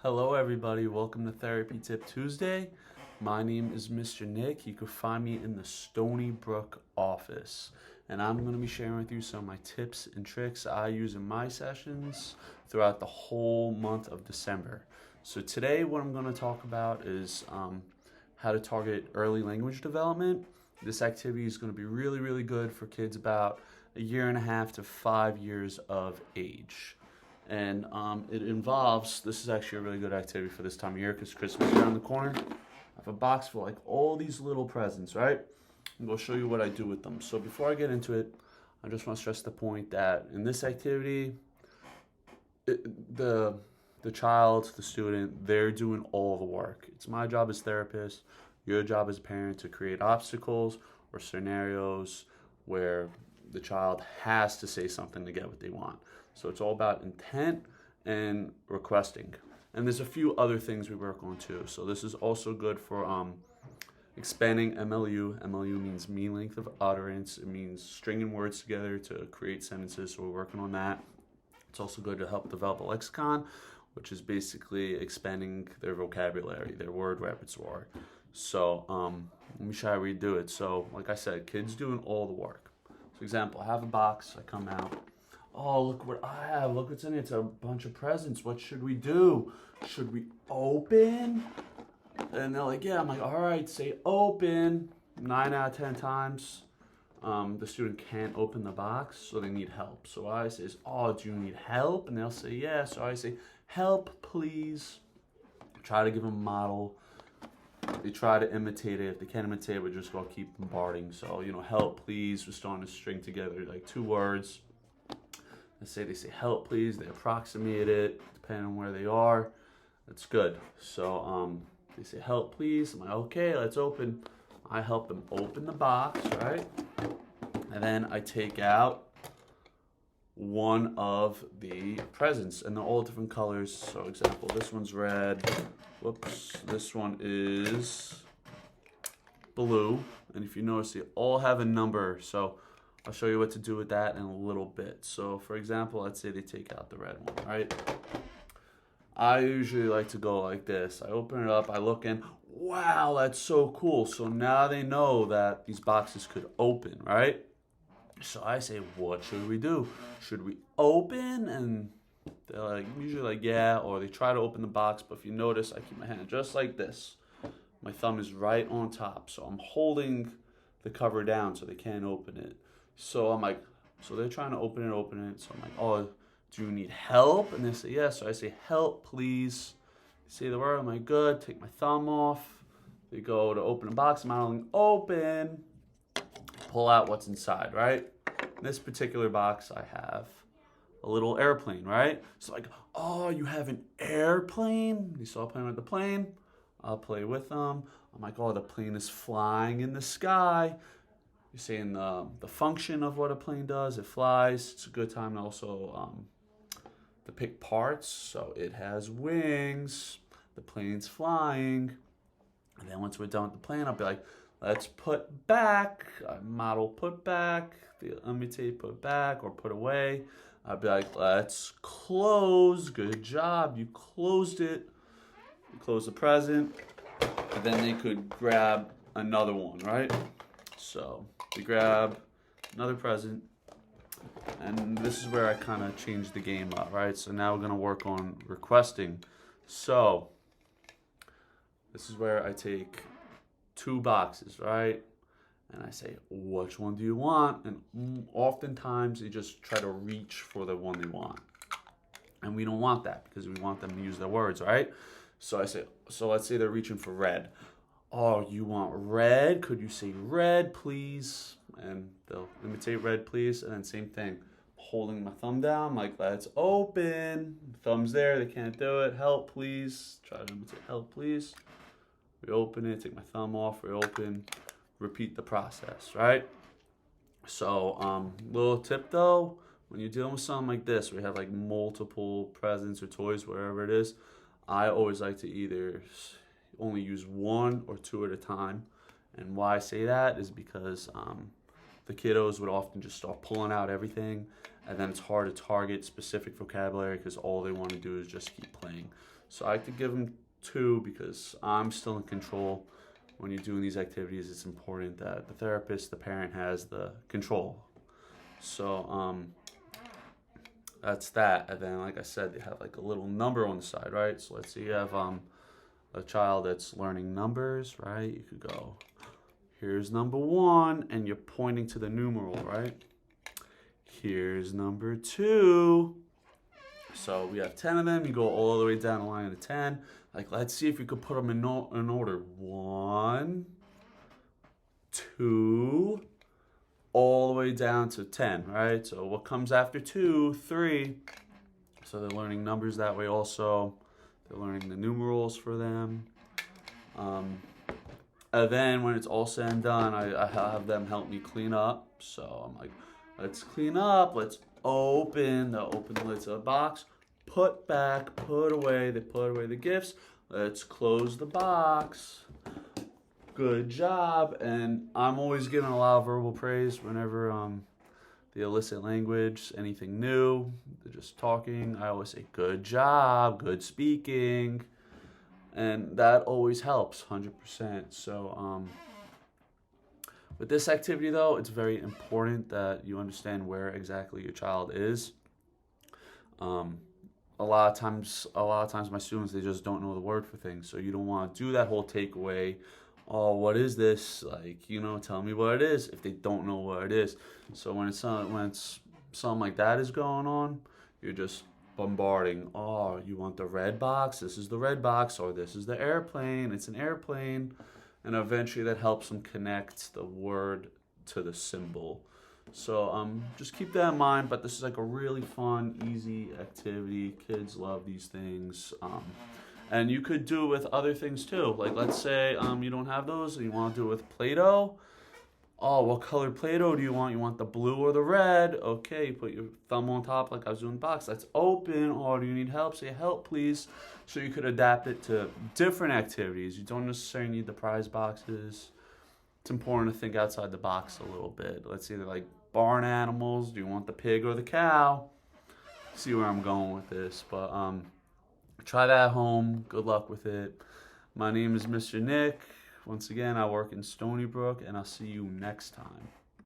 Hello, everybody. Welcome to Therapy Tip Tuesday. My name is Mr. Nick. You can find me in the Stony Brook office, and I'm going to be sharing with you some of my tips and tricks I use in my sessions throughout the whole month of December. So, today, what I'm going to talk about is how to target early language development. This activity is going to be really, really good for kids about a year and a half to 5 years of age. And it involves, this is actually a really good activity for this time of year because Christmas is around the corner. I have a box full like all these little presents, right? I'm going to show you what I do with them. So before I get into it, I just want to stress the point that in this activity, the child, the student, they're doing all the work. It's my job as therapist, your job as a parent to create obstacles or scenarios where the child has to say something to get what they want. So it's all about intent and requesting. And there's a few other things we work on too. So this is also good for expanding MLU. MLU means mean length of utterance. It means stringing words together to create sentences. So we're working on that. It's also good to help develop a lexicon, which is basically expanding their vocabulary, their word repertoire. So let me show you how we do it. So like I said, kids doing all the work. For example, I have a box. I come out. Oh, look what I have. Look what's in it. It's a bunch of presents. What should we do? Should we open? And they're like, yeah. I'm like, all right, say open. 9 out of 10 times, the student can't open the box, so they need help. So I say, oh, do you need help? And they'll say, yeah. So I say, help, please. Try to give them a model. They try to imitate it. If they can't imitate it, we're just going to keep bombarding. So, help, please. We're starting to string together like 2 words. They say help please, they approximate it depending on where they are. That's good. So they say help please. I'm like, okay, let's open. I help them open the box, right? And then I take out one of the presents, and they're all different colors. So example, this one's red. Whoops, this one is blue. And if you notice, they all have a number. So I'll show you what to do with that in a little bit. So for example, let's say they take out the red one, right? I usually like to go like this. I open it up, I look in, wow, that's so cool. So now they know that these boxes could open, right? So I say, what should we do? Should we open? And they're like, usually like, yeah, or they try to open the box, but if you notice, I keep my hand just like this. My thumb is right on top, so I'm holding the cover down so they can't open it. So I'm like, so they're trying to open it. So I'm like, oh, do you need help? And they say, yes. So I say, help, please. They say the word. I'm like, good. Take my thumb off. They go to open a box. I'm not open. Pull out what's inside, right? In this particular box, I have a little airplane, right? So like, oh, you have an airplane? They saw playing with the plane. I'll play with them. I'm like, oh, the plane is flying in the sky. You're saying the function of what a plane does. It flies. It's a good time to also to pick parts. So it has wings. The plane's flying. And then once we're done with the plane, I'll be like, let's put back. I model put back. Imitate put back or put away. I'll be like, let's close. Good job. You closed it. You close the present. And then they could grab another one, right? So they grab another present, and this is where I kind of change the game up, right? So now we're going to work on requesting. So this is where I take 2 boxes, right? And I say, which one do you want? And oftentimes they just try to reach for the one they want. And we don't want that because we want them to use their words, right? So I say, so let's say they're reaching for red. Oh, you want red? Could you say red, please? And they'll imitate red, please. And then same thing, holding my thumb down, like, let's open. Thumb's there, they can't do it. Help, please. Try to imitate help, please. We open it, take my thumb off, we open. Repeat the process, right? So, little tip though, when you're dealing with something like this, where you have like multiple presents or toys, whatever it is, I always like to either only use 1 or 2 at a time. And why I say that is because the kiddos would often just start pulling out everything, and then it's hard to target specific vocabulary because all they want to do is just keep playing. So I could give them 2 because I'm still in control. When you're doing these activities, it's important that the therapist, the parent, has the control. So that's that. And then, like I said, they have like a little number on the side, right? So let's say you have a child that's learning numbers, right? You could go, here's number 1, and you're pointing to the numeral, right? Here's number 2. So we have 10 of them. You go all the way down the line to 10. Like, let's see if we could put them in order. 1, 2, all the way down to 10, right? So what comes after 2? 3. So they're learning numbers that way also. They're learning the numerals for them. And then when it's all said and done, I have them help me clean up. So I'm like, let's clean up. Let's open the lid to the box. Put back, put away. They put away the gifts. Let's close the box. Good job. And I'm always getting a lot of verbal praise whenever the illicit language, anything new, they're just talking. I always say, good job, good speaking. And that always helps, 100%. So with this activity, though, it's very important that you understand where exactly your child is. A lot of times my students, they just don't know the word for things. So you don't want to do that whole takeaway. Oh, what is this? Like, tell me what it is if they don't know what it is. So when it's something like that is going on, you're just bombarding. Oh, you want the red box? This is the red box. Or this is the airplane. It's an airplane. And eventually that helps them connect the word to the symbol. So just keep that in mind. But this is like a really fun, easy activity. Kids love these things. And you could do it with other things too. Like, let's say you don't have those and you want to do it with Play-Doh. Oh, what colored Play-Doh do you want? You want the blue or the red? Okay, you put your thumb on top like I was doing the box. That's open. Or do you need help? Say help, please. So you could adapt it to different activities. You don't necessarily need the prize boxes. It's important to think outside the box a little bit. Let's say they're like barn animals. Do you want the pig or the cow? See where I'm going with this. But try that at home. Good luck with it. My name is Mr. Nick. Once again, I work in Stony Brook, and I'll see you next time.